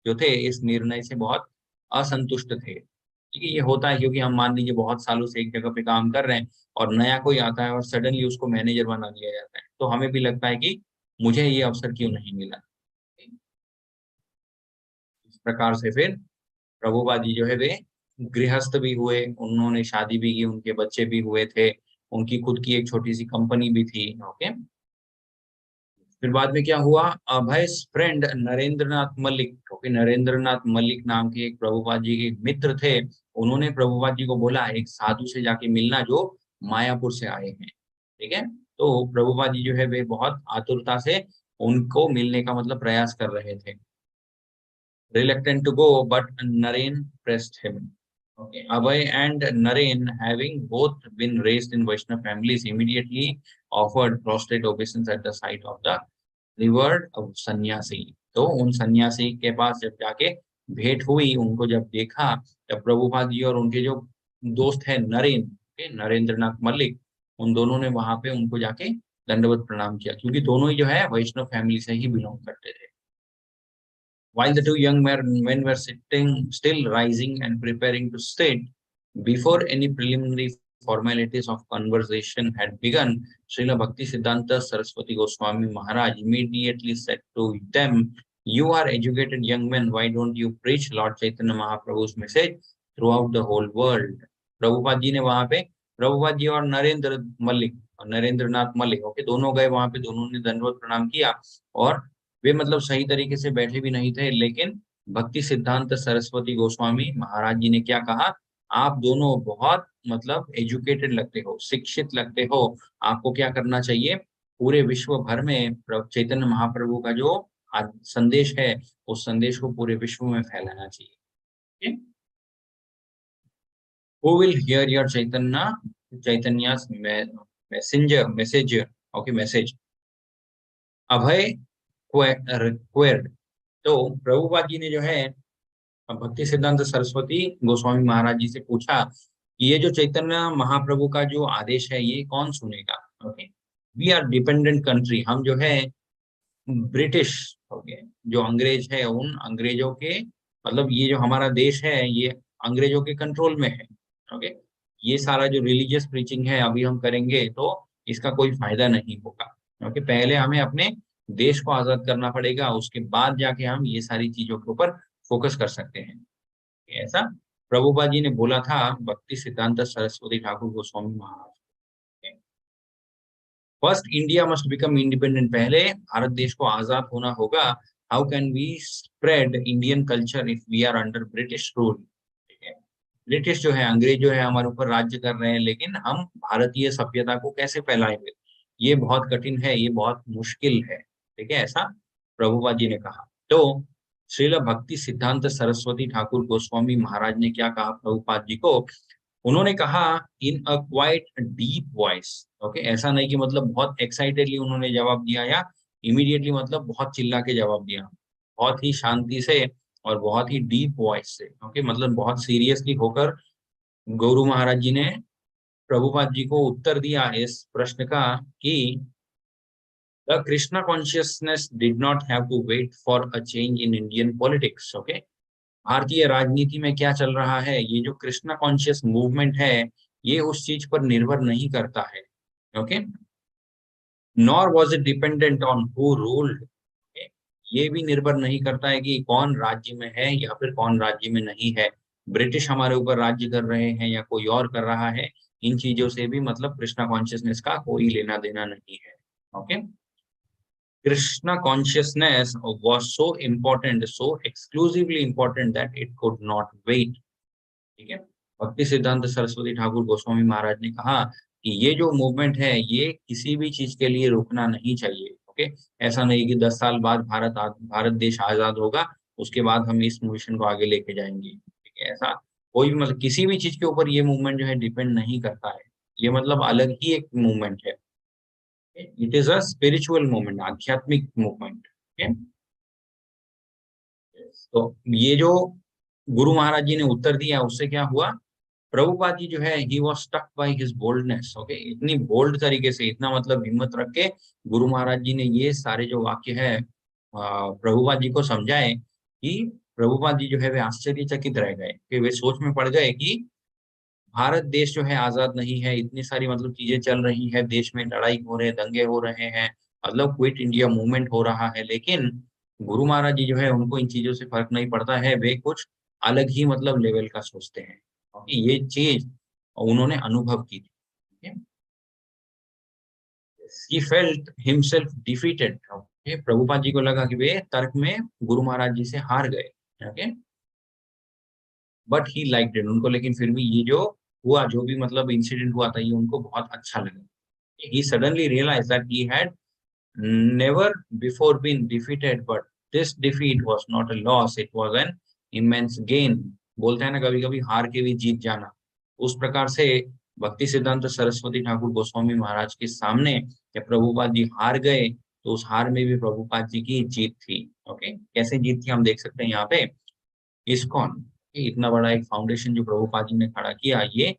जो थे इस निर्णय से बहुत असंतुष्ट थे। ठीक है, ये होता है क्योंकि हम मान लीजिए बहुत सालों से एक जगह पे काम कर रहे हैं और नया कोई आता है और सडनली उसको मैनेजर बना दिया जाता है, तो हमें भी लगता है कि मुझे ये अवसर क्यों नहीं मिला। इस प्रकार से फिर प्रभुपाद जी जो है वे गृहस्थ भी हुए, उन्होंने शादी भी की, उनके बच्चे भी हुए थे, उनकी खुद की एक छोटी सी कंपनी भी थी। ओके, फिर बाद में क्या हुआ, अभय फ्रेंड नरेंद्र नाथ मलिक, ओके, नरेंद्र नाथ मलिक नाम के एक प्रभुपाद जी के मित्र थे। उन्होंने प्रभुपाद जी को बोला एक साधु से जाके मिलना जो मायापुर से आए हैं, ठीक है। तो प्रभुपाद जी जो है वे बहुत आतुरता से उनको मिलने का मतलब प्रयास कर रहे थे। Reluctant to go, but Naren pressed him. Okay. Abhay and Naren, having both been raised in Vaishnav families, immediately offered prostrate obeisance at the sight of the revered सन्यासी। तो उन सन्यासी के पास जब जाके भेंट हुई, उनको जब देखा, तब प्रभुपाद जी और उनके जो दोस्त है नरेन, नरेंद्र नाथ मलिक, उन दोनों ने वहां पे उनको जाके दंडवत प्रणाम किया, क्योंकि दोनों ही जो है वैष्णव फैमिली से ही बिलोंग करते थे। While the two young men were sitting, still rising and preparing to sit, before any preliminary formalities of conversation had begun, Srila Bhakti Siddhanta Saraswati Goswami Maharaj immediately said to them, "You are educated young men, why don't you preach Lord Chaitanya Mahaprabhu's message throughout the whole world?" Prabhupada जी ने वहां पे प्रभुपाद जी और नरेंद्र नाथ Malik, okay, दोनों गए वहां पे, दोनों ने दंडवत प्रणाम किया और वे मतलब सही तरीके से बैठे भी नहीं थे। लेकिन भक्ति सिद्धांत सरस्वती गोस्वामी महाराज जी ने क्या कहा, आप दोनों बहुत मतलब एजुकेटेड लगते हो, शिक्षित लगते हो, आपको क्या करना चाहिए, पूरे विश्व भर में चैतन्य महाप्रभु का जो संदेश है उस संदेश को पूरे विश्व में फैलाना चाहिए। Who will hear your Chaitanya's message? Okay, message। अभय क्वेर्ड। तो प्रभुपाद जी ने जो है भक्ति सिद्धांत सरस्वती गोस्वामी महाराज जी से पूछा कि ये जो चैतन्य महाप्रभु का जो आदेश है ये कौन सुनेगा। Okay, we are dependent country, हम जो है ब्रिटिश, ओके, जो अंग्रेज है उन अंग्रेजों के मतलब ये जो हमारा देश है ये अंग्रेजों के कंट्रोल में है। ओके, ये सारा जो रिलीजियस प्रीचिंग है अभी हम करेंगे तो इसका कोई फायदा नहीं होगा। ओके, पहले हमें अपने देश को आजाद करना पड़ेगा, उसके बाद जाके हम ये सारी चीजों के ऊपर फोकस कर सकते हैं। ऐसा प्रभुपाद जी ने बोला था Bhakti Siddhanta Saraswati Thakur Goswami Maharaj. First India must become independent, पहले भारत देश को आजाद होना होगा। How can we spread Indian culture if we are under British rule. ठीक है, ब्रिटिश जो है, अंग्रेज जो है हमारे ऊपर राज्य कर रहे हैं, लेकिन हम भारतीय सभ्यता को कैसे फैलाएंगे, ये बहुत कठिन है, ये बहुत मुश्किल है। ठीक है, ऐसा प्रभुपाद जी ने कहा। तो श्रील भक्ति सिद्धांत सरस्वती ठाकुर गोस्वामी महाराज ने क्या कहा प्रभुपाद जी को, उन्होंने कहा इन अ क्वाइट डीप वॉइस। ओके, ऐसा नहीं कि मतलब बहुत एक्साइटेडली उन्होंने जवाब दिया या इमीडिएटली मतलब बहुत चिल्ला के जवाब दिया, बहुत ही शांति से और बहुत ही डीप वॉइस से। ओके, मतलब बहुत सीरियसली होकर गुरु महाराज जी ने प्रभुपाद जी को उत्तर दिया इस प्रश्न का कि the Krishna consciousness did not have to wait for a change in Indian politics. Okay, भारतीय राजनीति में क्या चल रहा है, ये जो कृष्णा कॉन्शियस मूवमेंट है, ये उस चीज पर निर्भर नहीं करता है। Okay, nor was it dependent on who ruled. ये भी निर्भर नहीं करता है कि कौन राज्य में है या फिर कौन राज्य में नहीं है, ब्रिटिश हमारे ऊपर राज्य कर रहे हैं या कोई और कर रहा है, इन चीजों से भी मतलब कृष्णा कॉन्शियसनेस का कोई लेना देना नहीं है। Okay, Krishna consciousness was so important, so exclusively important that it could not wait. ठीक है, भक्ति सिद्धांत सरस्वती ठाकुर गोस्वामी महाराज ने कहा कि ये जो मूवमेंट है ये किसी भी चीज के लिए रुकना नहीं चाहिए। ओके, ऐसा नहीं कि 10 साल बाद भारत देश आजाद होगा, उसके बाद हम इस मिशन को आगे लेके जाएंगे। ठीक है, ऐसा कोई भी मतलब किसी भी चीज के ऊपर ये मूवमेंट जो है डिपेंड नहीं करता है, ये मतलब अलग ही एक मूवमेंट है। It is a spiritual movement, आध्यात्मिक मूवमेंट। तो ये जो गुरु महाराज जी ने उत्तर दिया उससे क्या हुआ, प्रभुपाद जी जो है he was stuck by his boldness. Okay, इतनी बोल्ड तरीके से, इतना मतलब हिम्मत रख के गुरु महाराज जी ने ये सारे जो वाक्य है प्रभुपाद जी को समझाए कि प्रभुपाद जी जो है वे आश्चर्यचकित रह गए, कि वे सोच में पड़ गए कि भारत देश जो है आजाद नहीं है, इतनी सारी मतलब चीजें चल रही है, देश में लड़ाई हो रहे, दंगे हो रहे हैं, मतलब क्विट इंडिया मूवमेंट हो रहा है, लेकिन गुरु महाराज जी जो है उनको इन चीजों से फर्क नहीं पड़ता है, वे कुछ अलग ही मतलब लेवल का सोचते हैं। ये चीज उन्होंने अनुभव की थी। He felt himself defeated. Okay? Prabhupada जी को लगा कि वे तर्क में गुरु महाराज जी से हार गए। Okay, but he liked it, उनको लेकिन फिर भी ये जो हुआ, जो भी मतलब इंसिडेंट हुआ था, ये उनको बहुत अच्छा लगा। He suddenly realized that he had never before been defeated, but this defeat was not a loss, it was an immense gain. बोलते हैं ना कभी कभी हार के भी जीत जाना, उस प्रकार से भक्ति सिद्धांत सरस्वती ठाकुर गोस्वामी महाराज के सामने जब प्रभुपाद जी हार गए, तो उस हार में भी प्रभुपाद जी की जीत थी। ओके, कैसे जीत थी हम देख सकते हैं यहाँ पे। इस्कॉन, इतना बड़ा एक फाउंडेशन जो प्रभुपाद जी ने खड़ा किया, ये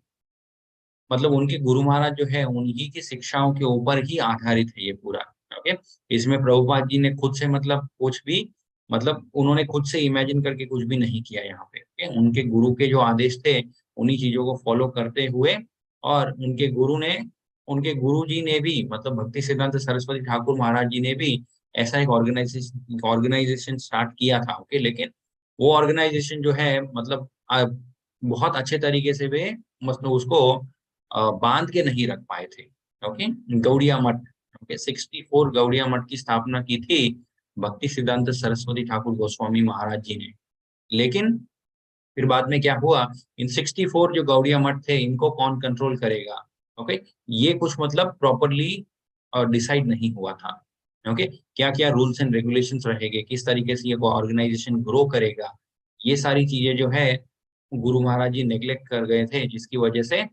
मतलब उनके गुरु महाराज जो है उन्हीं की शिक्षाओं के ऊपर ही आधारित है ये पूरा। ओके, इसमें प्रभुपाद जी ने खुद से मतलब कुछ भी मतलब उन्होंने खुद से इमेजिन करके कुछ भी नहीं किया यहाँ पे। ओके, उनके गुरु के जो आदेश थे उन्हीं चीजों को फॉलो करते हुए, और उनके गुरु जी ने भी मतलब भक्ति सिद्धांत सरस्वती ठाकुर महाराज जी ने भी ऐसा एक ऑर्गेनाइजेशन स्टार्ट किया था। ओके, लेकिन वो ऑर्गेनाइजेशन जो है मतलब बहुत अच्छे तरीके से वे मतलब उसको बांध के नहीं रख पाए थे। ओके, गौड़िया मठ, ओके, 64 गौड़िया मठ की स्थापना की थी भक्ति सिद्धांत सरस्वती ठाकुर गोस्वामी महाराज जी ने। लेकिन फिर बाद में क्या हुआ, इन 64 जो गौड़िया मठ थे इनको कौन कंट्रोल करेगा। ओके, ये कुछ मतलब प्रॉपरली डिसाइड नहीं हुआ था। ओके, क्या क्या रूल्स एंड रेगुलेशंस रहेंगे, किस तरीके से ये ऑर्गेनाइजेशन ग्रो करेगा, ये सारी चीजें जो है गुरु महाराज जी नेग्लेक्ट कर गए थे, जिसकी वजह से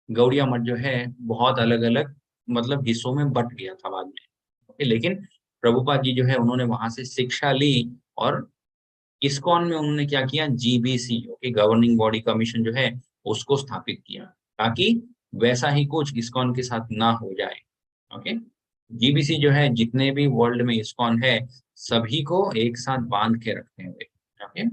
गौड़िया मठ जो है बहुत अलग अलग मतलब हिस्सों में बट गया था बाद में। ओके, लेकिन प्रभुपाद जी जो है उन्होंने वहां से शिक्षा ली, और इस्कॉन में उन्होंने क्या किया, GBC, okay, governing body commission जो है उसको स्थापित किया, ताकि वैसा ही कुछ इस्कॉन के साथ ना हो जाए। ओके, जीबीसी जो है जितने भी वर्ल्ड में इस्कॉन है सभी को एक साथ बांध के रखते हैं वे। Okay,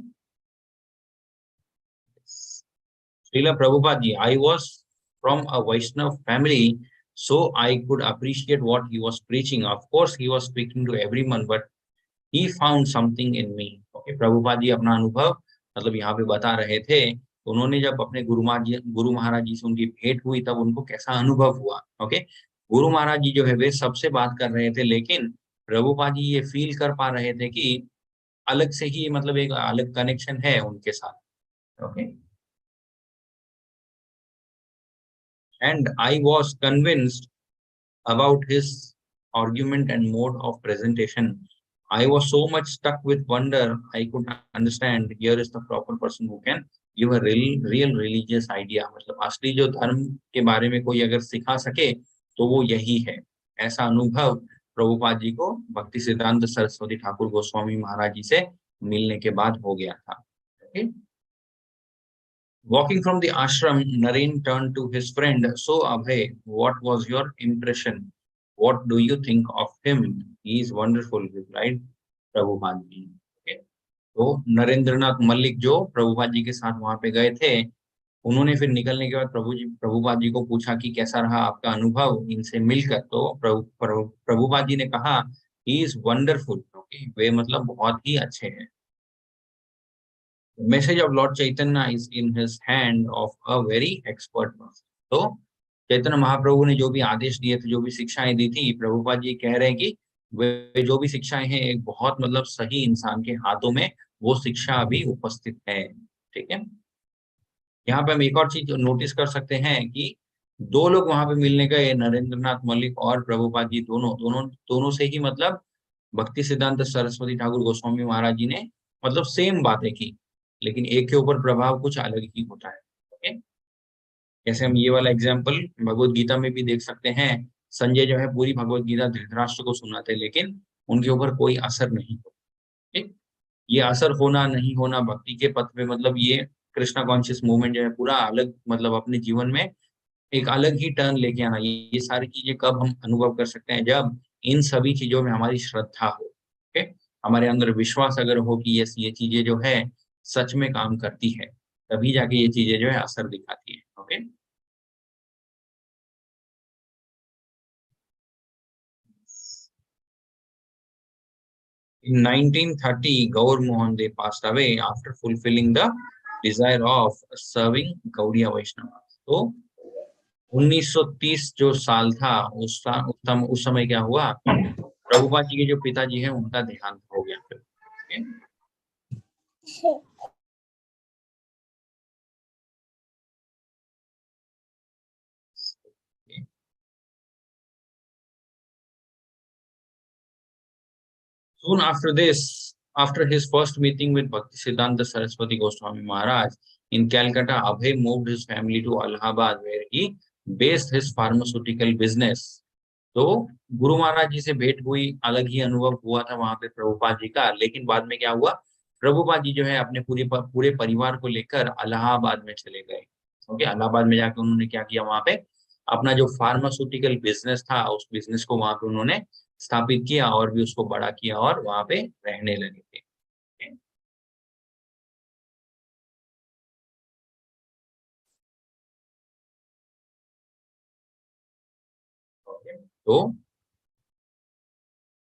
Srila Prabhupada ji, I was from a Vaishnav family, so I could appreciate what he was preaching. Of course, he was speaking to everyone, but he found something in me. Okay, Prabhupada ji अपना अनुभव मतलब यहाँ पे बता रहे थे। उन्होंने जब अपने गुरु महाराज जी से उनकी भेंट हुई तब उनको कैसा अनुभव हुआ। ओके, गुरु महाराज जी जो है वे सबसे बात कर रहे थे, लेकिन प्रभुपाद जी ये फील कर पा रहे थे कि अलग से ही मतलब एक अलग कनेक्शन है उनके साथ। Okay, and I was convinced about his argument and mode of presentation. I was so much stuck with wonder, I could understand here is the proper person who can give a real religious idea. मतलब असली जो धर्म के बारे में कोई अगर सिखा सके तो वो यही है। ऐसा अनुभव प्रभुपाद जी को भक्ति सिद्धांत सरस्वती ठाकुर गोस्वामी महाराज जी से मिलने के बाद हो गया था। okay? Walking from the ashram, Naren turned to his friend. So, Abhay, what was your impression? What do you think of him? He is wonderful, replied Prabhupada ji. Okay. तो नरेंद्रनाथ मल्लिक जो प्रभुपाद जी के साथ वहां पे गए थे, उन्होंने फिर निकलने के बाद प्रभुपाद जी को पूछा कि कैसा रहा आपका अनुभव इनसे मिलकर। तो प्रभुपाद जी ने कहा, ही इज वंडरफुल। ओके, वे मतलब बहुत ही अच्छे हैं। Message of Lord Chaitanya is in his hand of a very expert person. तो चैतन्य महाप्रभु ने जो भी आदेश दिए थे, जो भी शिक्षाएं दी थी, प्रभुपाद जी कह रहे हैं कि वे जो भी शिक्षाएं हैं एक बहुत मतलब सही इंसान के हाथों में वो शिक्षा अभी उपस्थित है। ठीक है, यहाँ पे हम एक और चीज नोटिस कर सकते हैं कि दो लोग वहां पे मिलने गए, नरेंद्रनाथ मल्लिक और प्रभुपाद जी, दोनों से ही मतलब भक्ति सिद्धांत सरस्वती ठाकुर गोस्वामी महाराज जी ने मतलब सेम बातें की, लेकिन एक के ऊपर प्रभाव कुछ अलग ही होता है। ओके, जैसे हम ये वाला एग्जाम्पल भगवत गीता में भी देख सकते हैं। संजय जो है पूरी भगवत गीता धृतराष्ट्र को सुनाते, लेकिन उनके ऊपर कोई असर नहीं हो। ठीक, ये असर होना नहीं होना भक्ति के पथ पे मतलब ये कृष्णा कॉन्शियस मूवमेंट जो है पूरा अलग मतलब अपने जीवन में एक अलग ही टर्न लेके आना। ये सारी चीजें कब हम अनुभव कर सकते हैं, जब इन सभी चीजों में हमारी श्रद्धा हो। ओके, हमारे अंदर विश्वास अगर हो कि ये चीजें जो है सच में काम करती है, तभी जाके ये चीजें जो है असर दिखाती है। Okay, in 1930 Gaur Mohan they passed away after fulfilling the desire of serving Gaudiya Vaishnava। तो 1930 जो साल था उस समय क्या हुआ, प्रभुपाद जी के जो पिताजी हैं उनका देहांत हो गया फिर। okay? Soon after this, after his first meeting with Bhaktisiddhanta Saraswati Goswami Maharaj in Calcutta, Abhay moved his family to Allahabad, where he based his pharmaceutical business। तो गुरु महाराज जी से भेंट हुई, अलग ही अनुभव हुआ था वहां पे प्रभुपाद जी का, लेकिन बाद में क्या हुआ, प्रभुपाद जी जो है अपने पूरे परिवार को लेकर इलाहाबाद में चले गए। ओके, इलाहाबाद में जाकर उन्होंने क्या किया, वहां पे अपना जो फार्मास्यूटिकल बिजनेस था उस बिजनेस को वहां पे उन्होंने स्थापित किया और भी उसको बड़ा किया और वहां पे रहने लगे थे। तो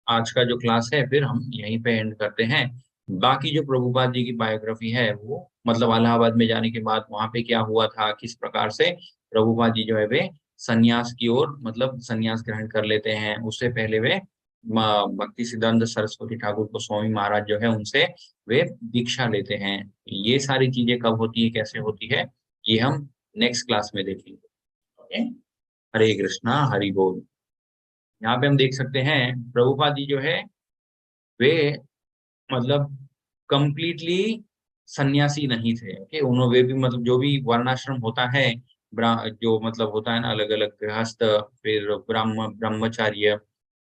आज का जो क्लास है फिर हम यहीं पे एंड करते हैं। बाकी जो प्रभुपाद जी की बायोग्राफी है वो मतलब इलाहाबाद में जाने के बाद वहां पे क्या हुआ था, किस प्रकार से प्रभुपाद जी जो है वे संन्यास की ओर मतलब संन्यास ग्रहण कर लेते हैं, उससे पहले वे भक्ति सिद्धांत सरस्वती ठाकुर गोस्वामी महाराज जो है उनसे वे दीक्षा लेते हैं। ये सारी चीजें कब होती है, कैसे होती है, ये हम नेक्स्ट क्लास में देखेंगे। ओके, हरे कृष्णा हरि बोल। यहाँ पे हम देख सकते हैं प्रभुपाद जी जो है वे मतलब कंप्लीटली सन्यासी नहीं थे। ओके, उन्होंने वे भी मतलब जो भी वर्णाश्रम होता है, जो मतलब होता है ना अलग अलग गृहस्थ, फिर ब्रह्मचार्य,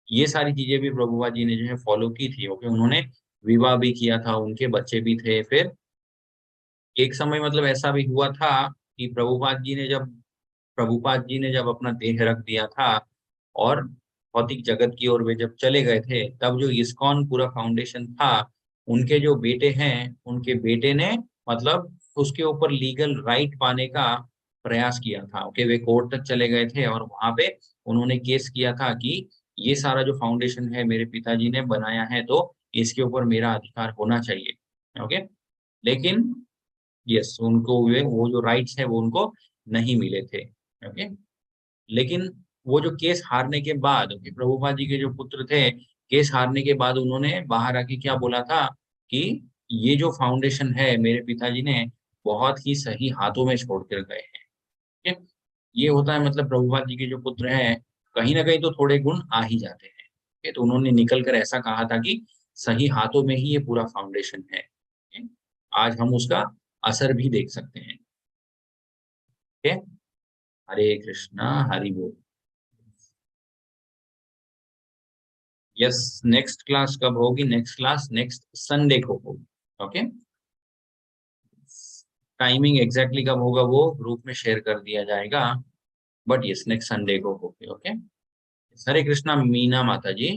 ये सारी चीजें भी प्रभुपाद जी ने जो है फॉलो की थी। ओके, उन्होंने विवाह भी किया था, उनके बच्चे भी थे। फिर एक समय मतलब ऐसा भी हुआ था कि प्रभुपाद जी ने जब अपना देह रख दिया था और भौतिक जगत की ओर वे जब चले गए थे, तब जो इस्कॉन पूरा फाउंडेशन था, उनके जो बेटे हैं उनके बेटे ने मतलब उसके ऊपर लीगल राइट पाने का प्रयास किया था। ओके, वे कोर्ट तक चले गए थे और वहां पे उन्होंने केस किया था कि ये सारा जो फाउंडेशन है मेरे पिताजी ने बनाया है, तो इसके ऊपर मेरा अधिकार होना चाहिए। ओके, लेकिन यस, उनको वो जो राइट्स है वो उनको नहीं मिले थे। ओके, लेकिन वो जो केस हारने के बाद, ओके, प्रभुपाद जी के जो पुत्र थे, केस हारने के बाद उन्होंने बाहर आके क्या बोला था कि ये जो फाउंडेशन है मेरे पिताजी ने बहुत ही सही हाथों में छोड़ कर गए हैं। ठीक है? ये होता है, मतलब प्रभुपाद जी के जो पुत्र हैं, कहीं न कहीं तो थोड़े गुण आ ही जाते हैं। ठीक है? तो उन्होंने निकल कर ऐसा कहा था कि सही हाथों में ही ये पूरा फाउंडेशन है। ठीक है? आज हम उसका असर भी देख सकते हैं। ठीक है? हरे कृष्णा, हरि बोल। यस, नेक्स्ट क्लास कब होगी? नेक्स्ट क्लास नेक्स्ट संडे को होगी। ओके, टाइमिंग एग्जैक्टली कब होगा वो ग्रुप में शेयर कर दिया जाएगा, बट यस, नेक्स्ट संडे को होगी। ओके, हरे कृष्णा मीना माता जी।